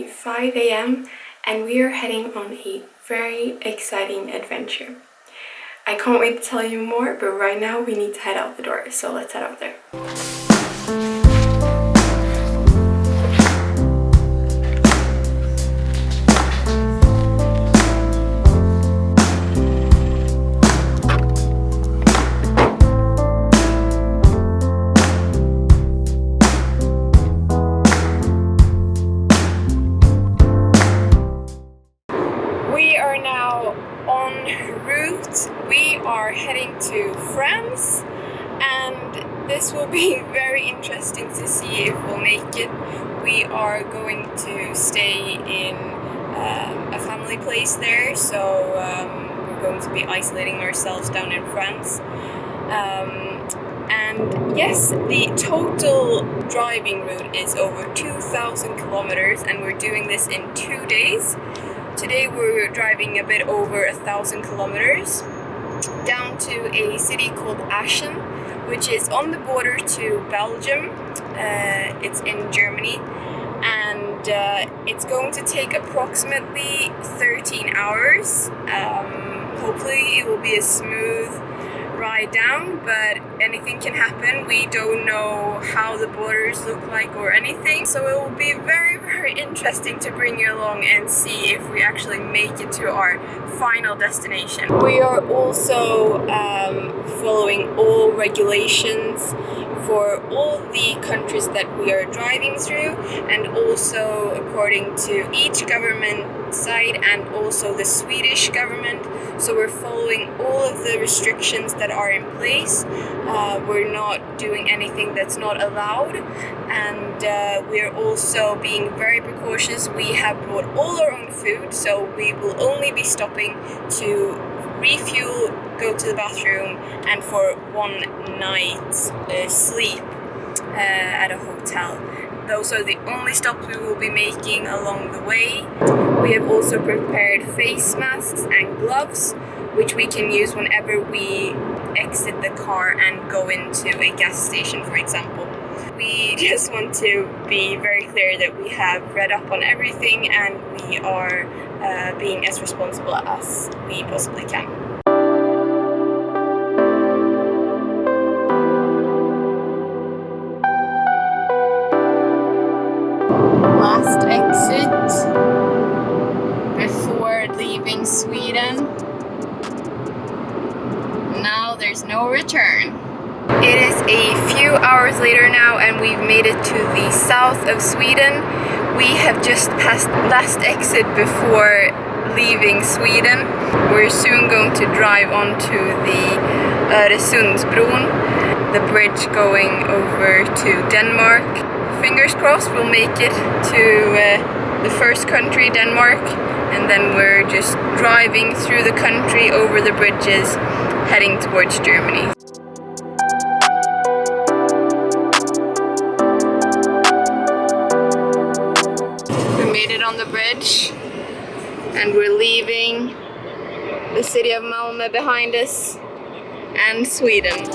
currently 5 a.m. and we are heading on a very exciting adventure. I can't wait to tell you more, but right now we need to head out the door, so let's head out there. We are heading to France, and this will be very interesting to see if we'll make it. We are going to stay in a family place there, so we're going to be isolating ourselves down in France. And yes, the total driving route is over 2,000 kilometers, and we're doing this in 2 days. Today we're driving a bit over 1,000 kilometers down to a city called Aachen, which is on the border to Belgium. It's in Germany, and it's going to take approximately 13 hours. Hopefully it will be a smooth ride down, but anything can happen. We don't know how the borders look like or anything, so it will be very, very interesting to bring you along and see if we actually make it to our final destination. We are also following all regulations for all the countries that we are driving through, and also according to each government side and also the Swedish government. So we're following all of the restrictions that are in place. We're not doing anything that's not allowed, and we're also being very precautious. We have brought all our own food, so we will only be stopping to refuel, go to the bathroom, and for one night's sleep at a hotel. Those are the only stops we will be making along the way. We have also prepared face masks and gloves, which we can use whenever we exit the car and go into a gas station, for example. We just want to be very clear that we have read up on everything, and we are being as responsible as we possibly can. Last exit before leaving Sweden. Now there's no return. It is a few hours later now, and we've made it to the south of Sweden. We have just passed last exit before leaving Sweden. We're soon going to drive onto the Öresundsbron, the bridge going over to Denmark. Fingers crossed we'll make it to the first country, Denmark, and then we're just driving through the country over the bridges heading towards Germany. We made it on the bridge, and we're leaving the city of Malmö behind us and Sweden.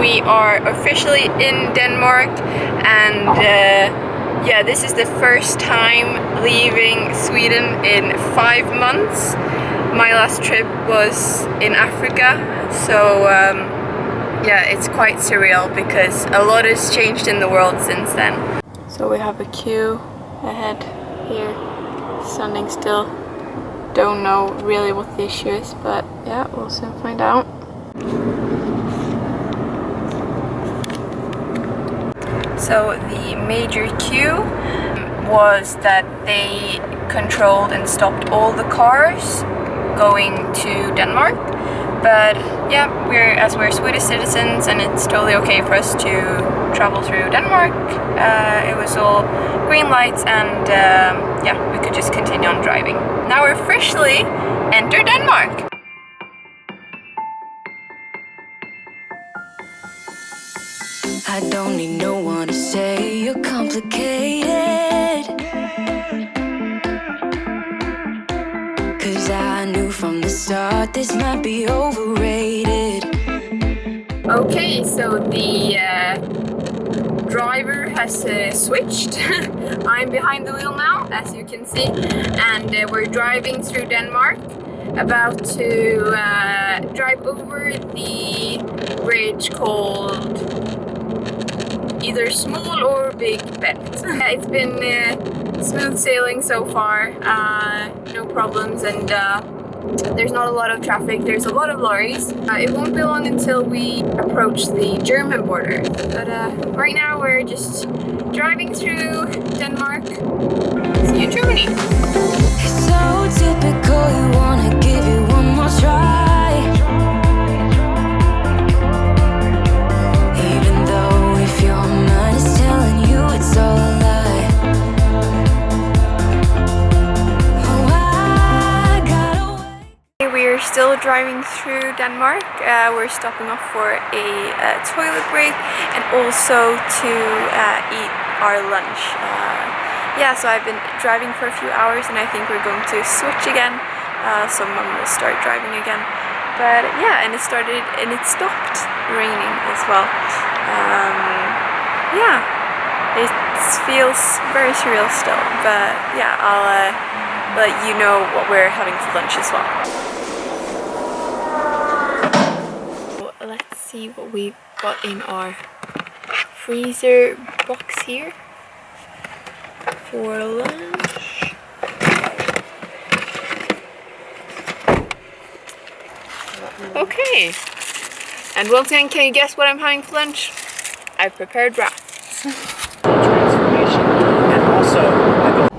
We are officially in Denmark, and yeah, this is the first time leaving Sweden in 5 months. My last trip was in Africa, so yeah, it's quite surreal because a lot has changed in the world since then. So we have a queue ahead here, standing still. Don't know really what the issue is, but yeah, we'll soon find out. So the major queue was that they controlled and stopped all the cars going to Denmark. But yeah, we're Swedish citizens, and it's totally okay for us to travel through Denmark. It was all green lights, and yeah, we could just continue on driving. Now we're officially entered Denmark. I don't need no one to say you're complicated, 'cause I knew from the start this might be overrated. Okay, so the driver has switched. I'm behind the wheel now, as you can see, and we're driving through Denmark, about to drive over the bridge called either Small or Big Bend. It's been smooth sailing so far, no problems, and there's not a lot of traffic. There's a lot of lorries. It won't be long until we approach the German border, but right now we're just driving through Denmark. See you in Germany. It's so typical, you wanna give it one more try, even though if your mind is telling you it's all a lie. Oh, I gotta wait. We are still driving through Denmark. We're stopping off for a toilet break and also to eat our lunch. Yeah, so I've been driving for a few hours and I think we're going to switch again. So Mom will start driving again. But yeah, and it stopped raining as well. Yeah, it feels very surreal still. But yeah, I'll let you know what we're having for lunch as well. Let's see what we've got in our freezer box here for lunch. Okay, and Wilton, can you guess what I'm having for lunch? I've prepared wraps. And also,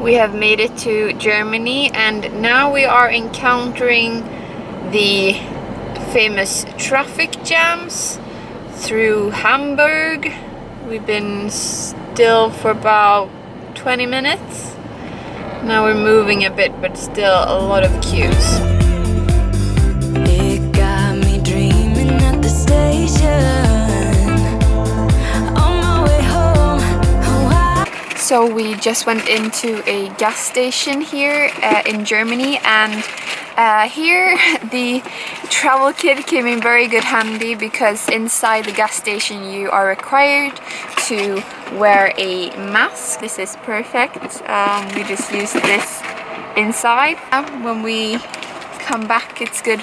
We have made it to Germany and now we are encountering the famous traffic jams through Hamburg. We've been still for about 20 minutes. Now we're moving a bit, but still a lot of queues. It got me dreaming at the station on my way home. Oh, So we just went into a gas station here in Germany, and here the travel kit came in very good handy because inside the gas station you are required to wear a mask. This is perfect. We just use this inside. When we come back, it's good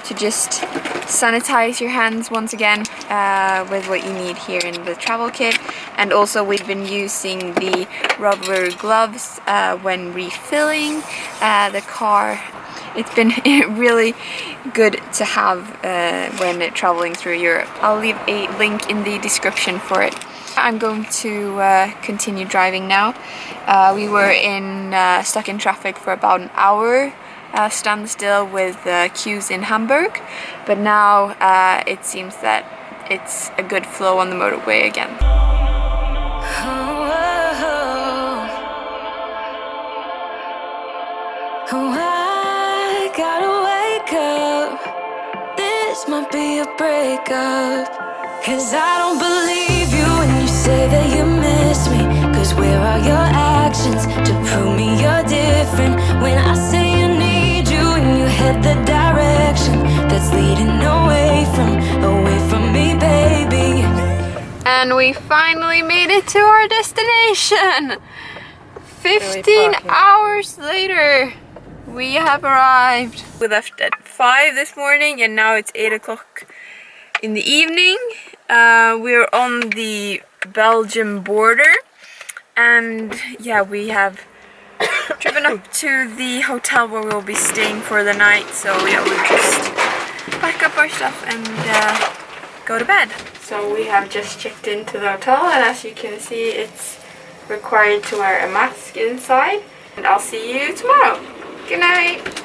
to just sanitize your hands once again with what you need here in the travel kit. And also we've been using the rubber gloves when refilling the car. It's been really good to have when traveling through Europe. I'll leave a link in the description for it. I'm going to continue driving now. We were stuck in traffic for about an hour, standstill with queues in Hamburg, but now it seems that it's a good flow on the motorway again. I gotta wake up. This might be a breakup, 'cause I don't believe you when you say that you miss me. 'Cause where are your actions to prove me you're different? When I say I need you and you head the direction that's leading away from me, baby. And we finally made it to our destination! 15 hours later, we have arrived. We left at 5 this morning and now it's 8 o'clock in the evening. We're on the Belgium border and yeah, we have driven up to the hotel where we'll be staying for the night. So yeah, we'll just pack up our stuff and go to bed. So we have just checked into the hotel and as you can see, it's required to wear a mask inside. And I'll see you tomorrow. Good night.